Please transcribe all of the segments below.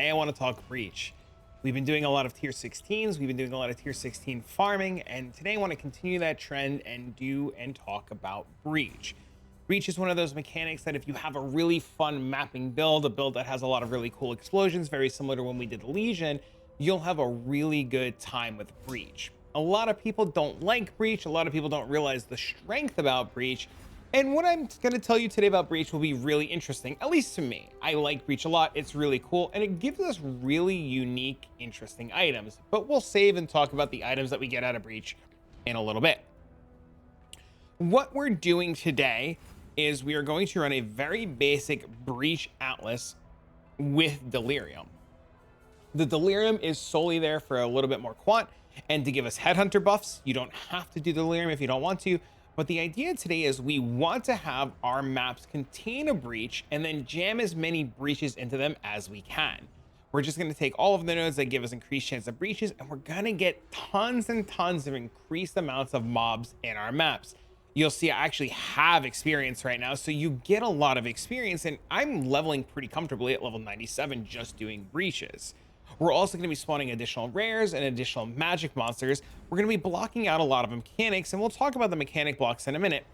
today I want to talk Breach. We've been doing a lot of tier 16s, we've been doing a lot of tier 16 farming, and today I want to continue that trend and talk about Breach. Breach is one of those mechanics that if you have a really fun mapping build, a build that has a lot of really cool explosions, very similar to when we did Legion, you'll have a really good time with Breach. A lot of people don't like Breach, a lot of people don't realize the strength about Breach, and what I'm going to tell you today about Breach will be really interesting, at least to me. I like Breach a lot, it's really cool, and it gives us really unique, interesting items, but we'll save and talk about the items that we get out of Breach in a little bit. What we're doing today is we are going to run a very basic Breach Atlas with Delirium. The Delirium is solely there for a little bit more quant and to give us Headhunter buffs. You don't have to do Delirium if you don't want to, but the idea today is we want to have our maps contain a breach and then jam as many breaches into them as we can. We're just going to take all of the nodes that give us increased chance of breaches, and we're going to get tons and tons of increased amounts of mobs in our maps. You'll see I actually have experience right now, so you get a lot of experience, and I'm leveling pretty comfortably at level 97 just doing breaches. We're also going to be spawning additional rares and additional magic monsters. We're going to be blocking out a lot of mechanics, and we'll talk about the mechanic blocks in a minute.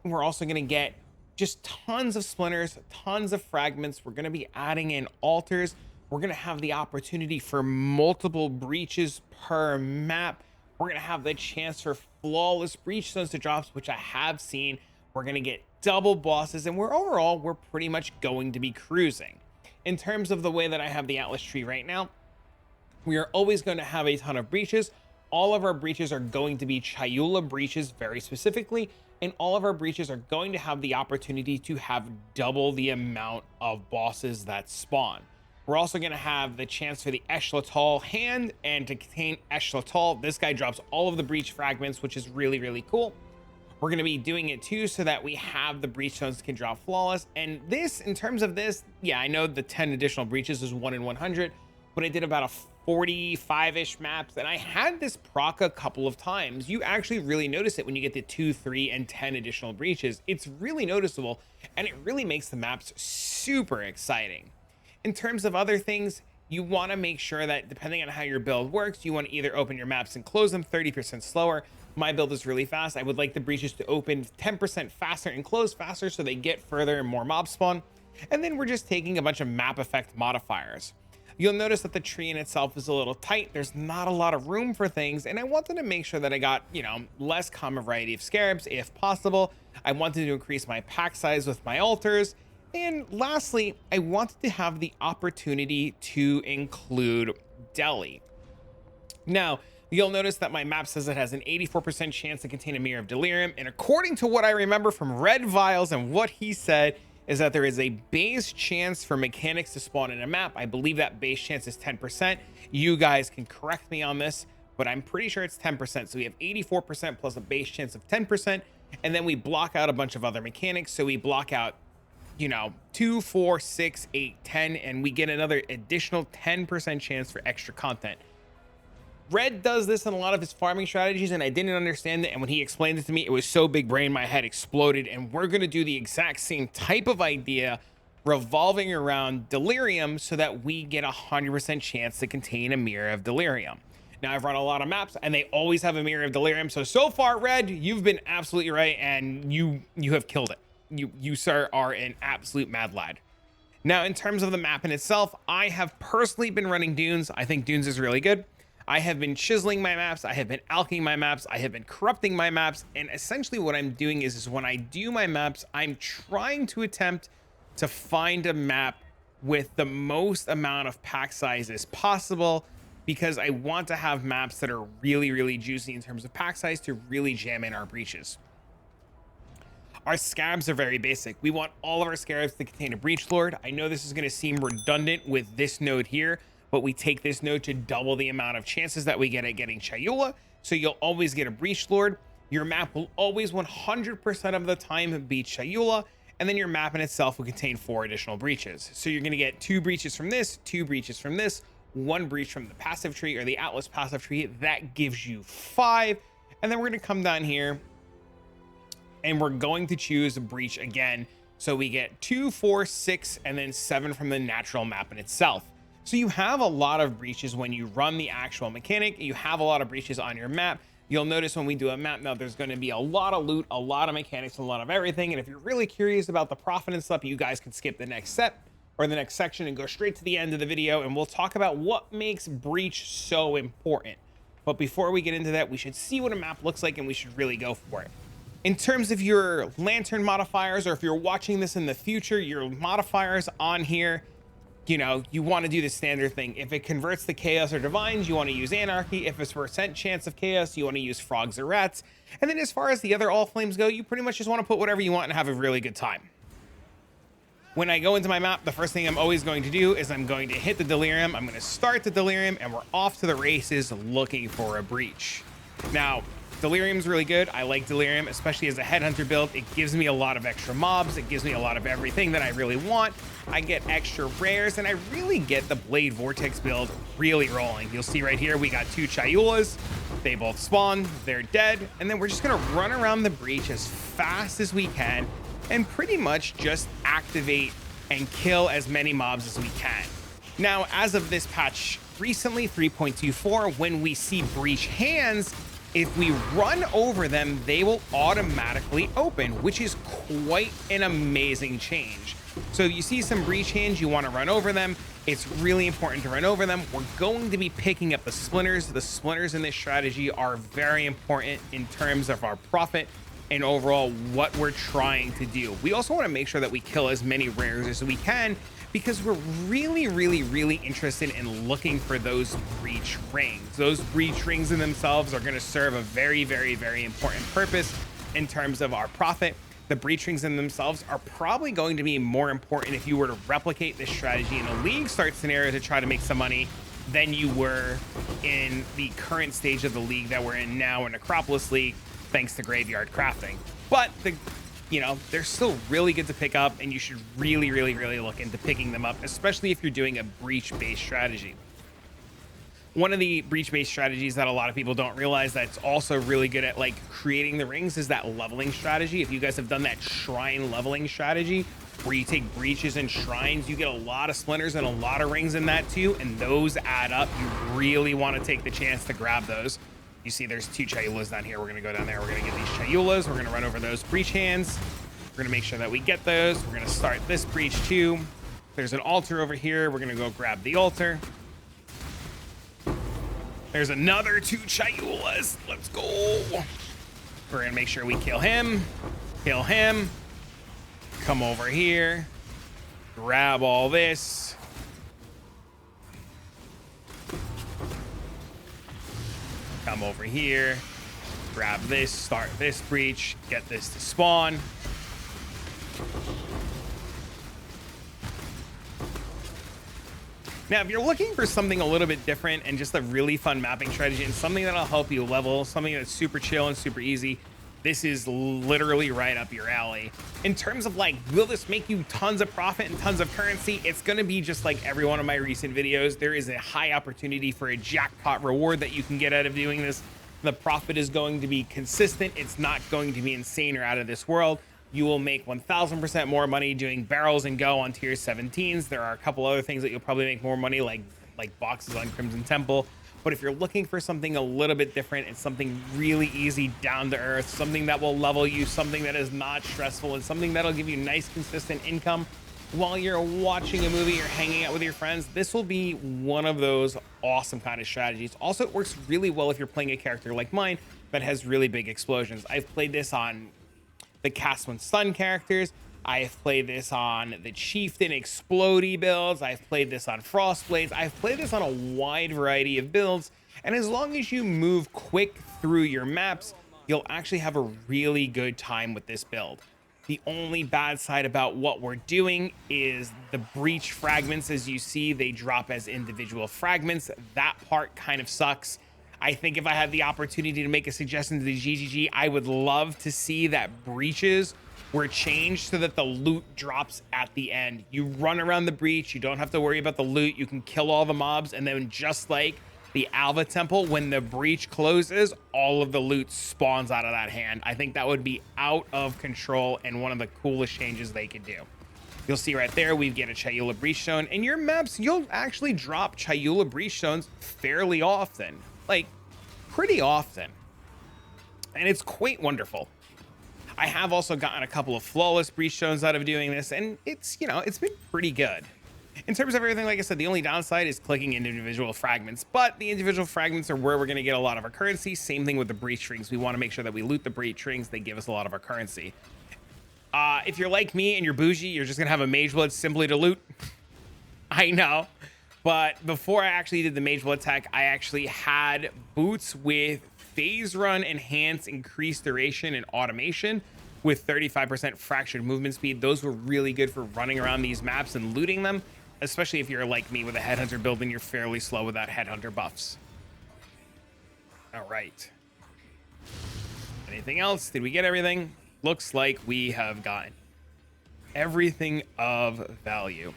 We're also going to get just tons of splinters, tons of fragments. We're going to be adding in altars. We're going to have the opportunity for multiple breaches per map. We're going to have the chance for flawless breachstones to drop, which I have seen. We're going to get double bosses, and we're pretty much going to be cruising. In terms of the way that I have the Atlas tree right now, we are always going to have a ton of breaches. All of our breaches are going to be Chayula breaches very specifically, and all of our breaches are going to have the opportunity to have double the amount of bosses that spawn. We're also going to have the chance for the Eshletal hand, and to contain Eshletal, this guy drops all of the breach fragments, which is really, really cool. We're going to be doing it too so that we have the breachstones that can drop flawless. And this, in terms of this, yeah, I know the 10 additional breaches is 1 in 100, but I did about a 45-ish maps, and I had this proc a couple of times. You actually really notice it when you get the 2, 3, and 10 additional breaches. It's really noticeable, and it really makes the maps super exciting. In terms of other things, you want to make sure that depending on how your build works, you want to either open your maps and close them 30% slower. My build is really fast. I would like the breaches to open 10% faster and close faster so they get further and more mob spawn. And then we're just taking a bunch of map effect modifiers. You'll notice that the tree in itself is a little tight. There's not a lot of room for things, and I wanted to make sure that I got, less common variety of Scarabs if possible. I wanted to increase my pack size with my altars. And lastly, I wanted to have the opportunity to include Deli. Now, you'll notice that my map says it has an 84% chance to contain a Mirror of Delirium, and according to what I remember from Red Vials and what he said, is that there is a base chance for mechanics to spawn in a map. I believe that base chance is 10%. You guys can correct me on this, but I'm pretty sure it's 10%. So we have 84% plus a base chance of 10%. And then we block out a bunch of other mechanics. So we block out, 2, 4, 6, 8, 10, and we get another additional 10% chance for extra content. Red does this in a lot of his farming strategies, and I didn't understand it, and when he explained it to me, it was so big brain my head exploded. And we're going to do the exact same type of idea revolving around Delirium so that we get 100% chance to contain a Mirror of Delirium. Now, I've run a lot of maps and they always have a Mirror of Delirium, so far, Red, you've been absolutely right, and you have killed it. You sir are an absolute mad lad. Now, in terms of the map in itself, I have personally been running Dunes. I think Dunes is really good. I have been chiseling my maps, I have been alching my maps, I have been corrupting my maps, and essentially what I'm doing is when I do my maps, I'm trying to attempt to find a map with the most amount of pack size as possible, because I want to have maps that are really, really juicy in terms of pack size to really jam in our breaches. Our Scarabs are very basic. We want all of our Scarabs to contain a Breach Lord. I know this is going to seem redundant with this node here, but we take this node to double the amount of chances that we get at getting Chayula. So you'll always get a Breach Lord. Your map will always 100% of the time be Chayula, and then your map in itself will contain 4 additional breaches. So you're going to get 2 breaches from this, 2 breaches from this, 1 breach from the passive tree or the Atlas passive tree. That gives you 5. And then we're going to come down here and we're going to choose a breach again. So we get 2, 4, 6, and then 7 from the natural map in itself. So you have a lot of breaches when you run the actual mechanic. You have a lot of breaches on your map. You'll notice when we do a map now, there's going to be a lot of loot, a lot of mechanics, a lot of everything. And if you're really curious about the profit and stuff, you guys can skip the next step or the next section and go straight to the end of the video. And we'll talk about what makes breach so important. But before we get into that, we should see what a map looks like and we should really go for it. In terms of your lantern modifiers, or if you're watching this in the future, your modifiers on here, you know, you want to do the standard thing. If it converts to chaos or divines, you want to use anarchy. If it's percent chance of chaos, you want to use frogs or rats. And then as far as the other all flames go, you pretty much just want to put whatever you want and have a really good time. When I go into my map, the first thing I'm always going to do is I'm going to hit the delirium. I'm going to start the delirium and we're off to the races looking for a breach. Now, delirium's really good. I like delirium, especially as a headhunter build. It gives me a lot of extra mobs. It gives me a lot of everything that I really want. I get extra rares and I really get the blade vortex build really rolling. You'll see right here, we got 2 Chayulas. They both spawn, they're dead. And then we're just gonna run around the breach as fast as we can and pretty much just activate and kill as many mobs as we can. Now, as of this patch recently, 3.24, when we see breach hands, if we run over them, they will automatically open, which is quite an amazing change. So you see some breach hands, you want to run over them. It's really important to run over them. We're going to be picking up the splinters. The splinters in this strategy are very important in terms of our profit and overall what we're trying to do. We also want to make sure that we kill as many rares as we can, because we're really interested in looking for those breach rings. Those breach rings in themselves are going to serve a very important purpose in terms of our profit. The breach rings in themselves are probably going to be more important if you were to replicate this strategy in a league start scenario to try to make some money than you were in the current stage of the league that we're in now, in Acropolis League, thanks to graveyard crafting. But you know, they're still really good to pick up, and you should really look into picking them up, especially if you're doing a breach-based strategy. One of the breach-based strategies that a lot of people don't realize that's also really good at like creating the rings is that leveling strategy. If you guys have done that shrine leveling strategy where you take breaches and shrines, you get a lot of splinters and a lot of rings in that too, and those add up. You really want to take the chance to grab those. You see there's 2 Chayulas down here. We're going to go down there. We're going to get these Chayulas. We're going to run over those breach hands. We're going to make sure that we get those. We're going to start this breach too. There's an altar over here. We're going to go grab the altar. There's another 2 Chayulas. Let's go. We're going to make sure we kill him. Kill him. Come over here. Grab all this. Come over here, grab this, start this breach, get this to spawn. Now, if you're looking for something a little bit different and just a really fun mapping strategy and something that'll help you level, something that's super chill and super easy, this is literally right up your alley. In terms of like, will this make you tons of profit and tons of currency? It's going to be just like every one of my recent videos. There is a high opportunity for a jackpot reward that you can get out of doing this. The profit is going to be consistent. It's not going to be insane or out of this world. You will make 1000% more money doing barrels and go on tier 17s. There are a couple other things that you'll probably make more money, like boxes on Crimson Temple. But if you're looking for something a little bit different and something really easy, down to earth, something that will level you, something that is not stressful, and something that'll give you nice, consistent income while you're watching a movie or hanging out with your friends, this will be one of those awesome kind of strategies. Also, it works really well if you're playing a character like mine that has really big explosions. I've played this on the Cast When Stun characters. I've played this on the Chieftain Explodey builds. I've played this on Frostblades. I've played this on a wide variety of builds. And as long as you move quick through your maps, you'll actually have a really good time with this build. The only bad side about what we're doing is the breach fragments. As you see, they drop as individual fragments. That part kind of sucks. I think if I had the opportunity to make a suggestion to the GGG, I would love to see that breaches were changed so that the loot drops at the end. You run around the breach, you don't have to worry about the loot, you can kill all the mobs, and then just like the Alva Temple, when the breach closes, all of the loot spawns out of that hand. I think that would be out of control and one of the coolest changes they could do. You'll see right there, we get a Chayula Breachstone. And your maps, you'll actually drop Chayula Breachstones fairly often. Like, pretty often. And it's quite wonderful. I have also gotten a couple of flawless Breachstones out of doing this, and it's, you know, it's been pretty good. In terms of everything, like I said, the only downside is clicking individual fragments, but the individual fragments are where we're going to get a lot of our currency. Same thing with the breach rings. We want to make sure that we loot the breach rings. They give us a lot of our currency. If you're like me and you're bougie, you're just going to have a Mage Blood simply to loot. I know. But before I actually did the Mage Blood tech, I actually had boots with phase run, enhance, increased duration, and automation with 35% fractured movement speed. Those were really good for running around these maps and looting them, especially if you're like me with a Headhunter build and you're fairly slow without Headhunter buffs. All right. Anything else? Did we get everything? Looks like we have gotten everything of value.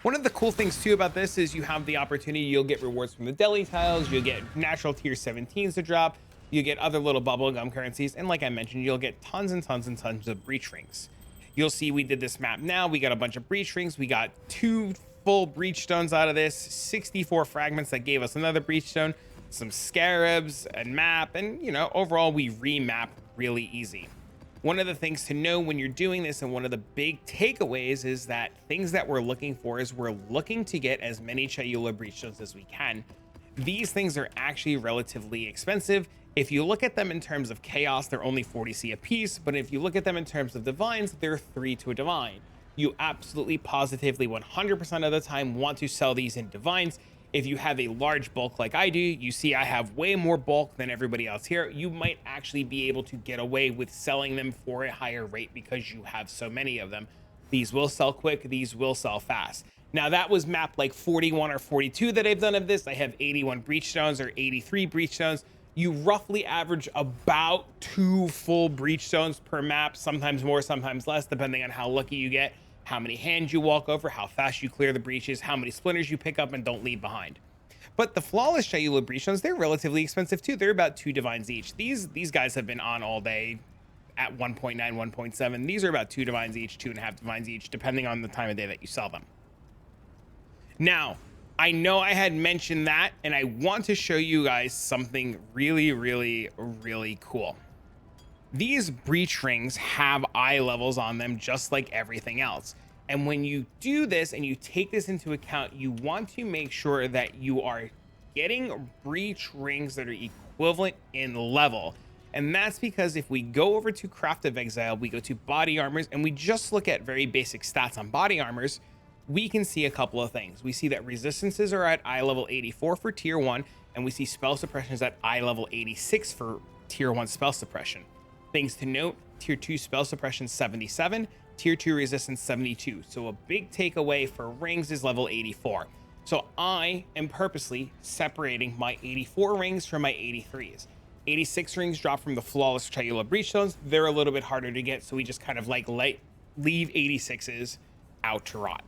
One of the cool things too about this is you have the opportunity, you'll get rewards from the deli tiles, you'll get natural tier 17s to drop, you get other little bubblegum currencies, and like I mentioned, you'll get tons and tons and tons of breach rings. You'll see we did this map now, we got a bunch of breach rings, we got 2 full breachstones out of this, 64 fragments that gave us another breachstone, some scarabs, and map, and you know, overall we remap really easy. One of the things to know when you're doing this, and one of the big takeaways, is that things that we're looking for is we're looking to get as many Chayula Breachstones as we can. These things are actually relatively expensive. If you look at them in terms of chaos, they're only 40C a piece, but if you look at them in terms of divines, they're 3 to a divine. You absolutely positively 100% of the time want to sell these in divines. If you have a large bulk like I do, you see I have way more bulk than everybody else here. You might actually be able to get away with selling them for a higher rate because you have so many of them. These will sell quick, these will sell fast. Now that was mapped like 41 or 42 that I've done of this. I have 81 breachstones or 83 breachstones. You roughly average about 2 full breachstones per map, sometimes more, sometimes less, depending on how lucky you get, how many hands you walk over, how fast you clear the breaches, how many splinters you pick up and don't leave behind. But the flawless Chayula Breachstones, they're relatively expensive too. They're about 2 divines each. These guys have been on all day at 1.9, 1.7. These are about 2 divines each, 2.5 divines each, depending on the time of day that you sell them. Now, I know I had mentioned that, and I want to show you guys something really, really, really cool. These breach rings have eye levels on them just like everything else. And when you do this and you take this into account, you want to make sure that you are getting breach rings that are equivalent in level. And that's because if we go over to Craft of Exile, we go to body armors, and we just look at very basic stats on body armors, we can see a couple of things. We see that resistances are at eye level 84 for tier 1, and we see spell suppressions at eye level 86 for tier 1 spell suppression. Things to note, tier 2 spell suppression 77, tier 2 resistance 72. So a big takeaway for rings is level 84. So I am purposely separating my 84 rings from my 83s. 86 rings drop from the flawless Chayula Breachstones. They're a little bit harder to get, so we just kind of like leave 86s out to rot.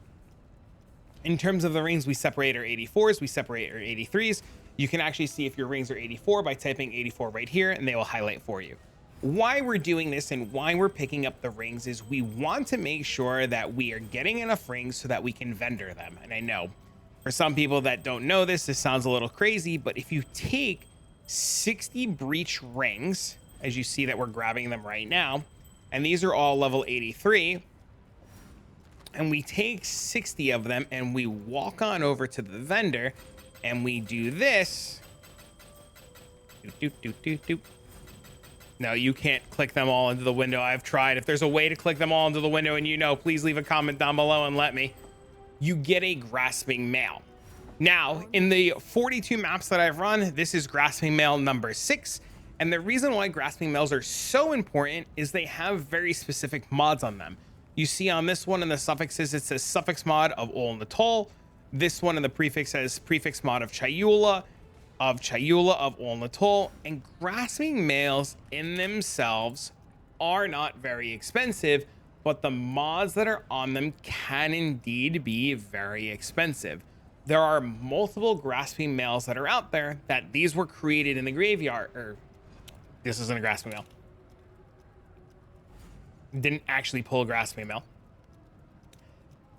In terms of the rings, we separate our 84s, we separate our 83s. You can actually see if your rings are 84 by typing 84 right here, and they will highlight for you. Why we're doing this and why we're picking up the rings is we want to make sure that we are getting enough rings so that we can vendor them. And I know for some people that don't know this, this sounds a little crazy, but if you take 60 breach rings, as you see that we're grabbing them right now, and these are all level 83, and we take 60 of them and we walk on over to the vendor and we do this. No, you can't click them all into the window. I've tried. If there's a way to click them all into the window and you know, please leave a comment down below and let me. You get a grasping mail. Now, in the 42 maps that I've run, this is grasping mail number 6. And the reason why grasping mails are so important is they have very specific mods on them. You see on this one in the suffixes, it says suffix mod of Ol Natol. This one in the prefix says prefix mod of Chayula of Ol Natol. And grasping mails in themselves are not very expensive, but the mods that are on them can indeed be very expensive. There are multiple grasping mails that are out there that these were created in the graveyard, or this isn't a grasping mail. Didn't actually pull a grasping mail.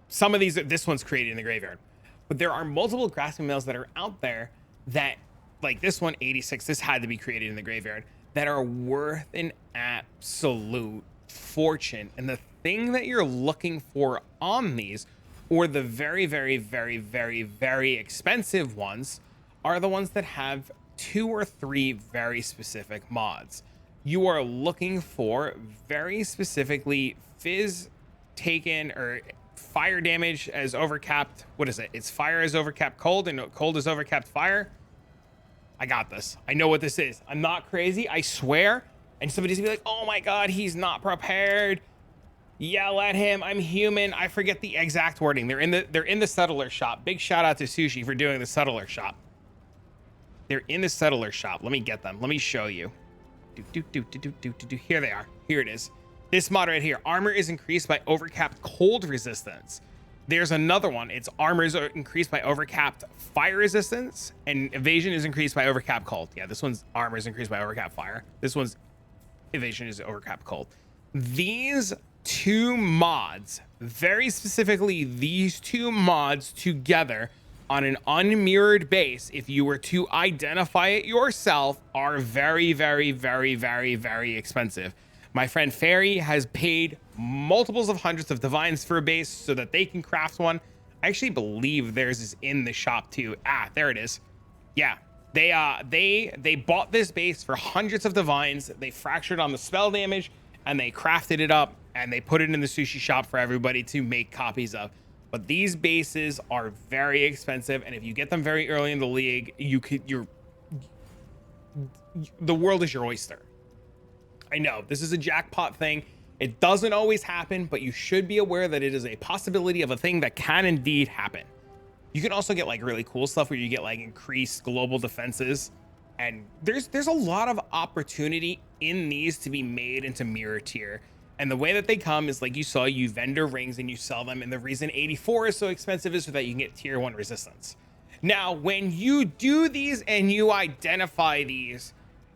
some of these, this one's created in the graveyard, but there are multiple grasping males that are out there that, like this one, 86, this had to be created in the graveyard, that are worth an absolute fortune. And the thing that you're looking for on these, or the very, very, very, very, very expensive ones, are the ones that have 2 or 3 very specific mods. You are looking for very specifically fizz taken, or fire damage as overcapped. What is it? It's fire as overcapped cold, and cold is overcapped fire. I got this. I know what this is. I'm not crazy, I swear. And somebody's gonna be like, oh my God, he's not prepared. Yell at him, I'm human. I forget the exact wording. They're in the settler shop. Big shout out to Sushi for doing the settler shop. They're in the settler shop. Let me get them. Let me show you. Here they are. Here it is. This mod right here. Armor is increased by overcapped cold resistance. There's another one. Its armor is increased by overcapped fire resistance, and evasion is increased by overcapped cold. Yeah, this one's armor is increased by overcapped fire. This one's evasion is overcapped cold. These 2 mods, very specifically these 2 mods together on an unmirrored base, if you were to identify it yourself, are very, very, very, very, very expensive. My friend Fairy has paid multiples of hundreds of divines for a base so that they can craft one. I actually believe theirs is in the shop too. Ah, there it is. Yeah, they bought this base for hundreds of divines. They fractured on the spell damage, and they crafted it up, and they put it in the sushi shop for everybody to make copies of. But these bases are very expensive, and if you get them very early in the league, the world is your oyster. I know this is a jackpot thing. It doesn't always happen, but you should be aware that it is a possibility of a thing that can indeed happen. You can also get like really cool stuff where you get like increased global defenses, and there's a lot of opportunity in these to be made into mirror tier. And the way that they come is, like you saw, you vendor rings and you sell them, and the reason 84 is so expensive is so that you can get tier 1 resistance. Now, when you do these and you identify these,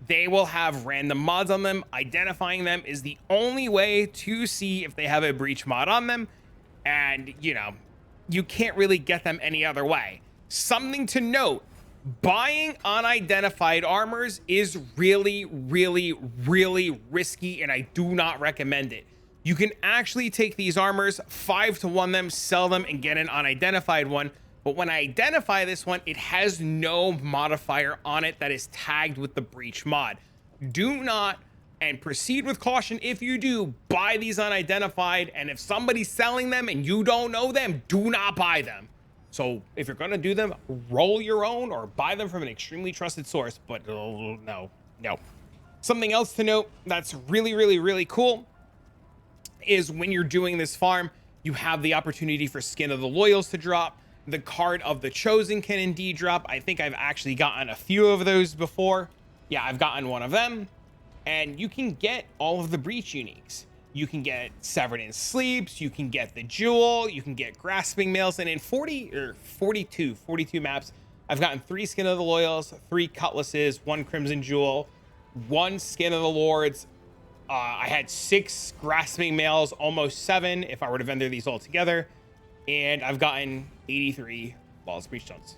they will have random mods on them. Identifying them is the only way to see if they have a breach mod on them. And, you know, you can't really get them any other way. Something to note, buying unidentified armors is really, really, really risky, and I do not recommend it. You can actually take these armors, 5-to-1 them, sell them, and get an unidentified one. But when I identify this one, it has no modifier on it that is tagged with the breach mod. Do not, and proceed with caution if you do, buy these unidentified. And if somebody's selling them and you don't know them, do not buy them. So if you're gonna do them, roll your own or buy them from an extremely trusted source, but no. Something else to note that's really, really, really cool is when you're doing this farm, you have the opportunity for Skin of the Loyals to drop. The card of the Chosen can indeed drop. I think I've actually gotten a few of those before. Yeah, I've gotten one of them. And you can get all of the breach uniques. You can get Severed in Sleeps, you can get the Jewel, you can get Grasping Males, and in 42 maps, I've gotten 3 Skin of the Loyals, 3 Cutlasses, 1 Crimson Jewel, 1 Skin of the Lords. I had 6 Grasping Males, almost 7 if I were to vendor these all together. And I've gotten 83 Lawless Breachstones.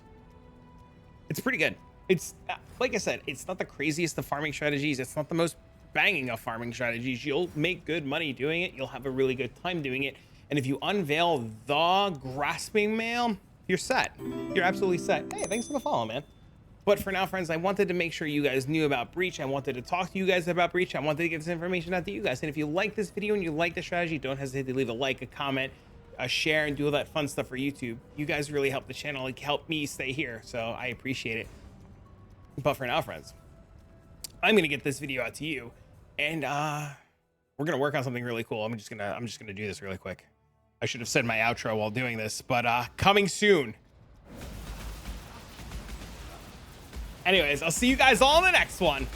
It's pretty good. It's, like I said, it's not the craziest of farming strategies. It's not the most banging of farming strategies. You'll make good money doing it. You'll have a really good time doing it. And if you unveil the Grasping Male, you're set. You're absolutely set. Hey, thanks for the follow, man. But for now, friends, I wanted to make sure you guys knew about Breach. I wanted to talk to you guys about Breach. I wanted to get this information out to you guys. And if you like this video and you like the strategy, don't hesitate to leave a like, a comment, a share, and do all that fun stuff for YouTube. You guys really help the channel, like help me stay here. So I appreciate it. But for now, friends, I'm going to get this video out to you, and we're going to work on something really cool. I'm just going to do this really quick. I should have said my outro while doing this, but coming soon. Anyways, I'll see you guys all in the next one.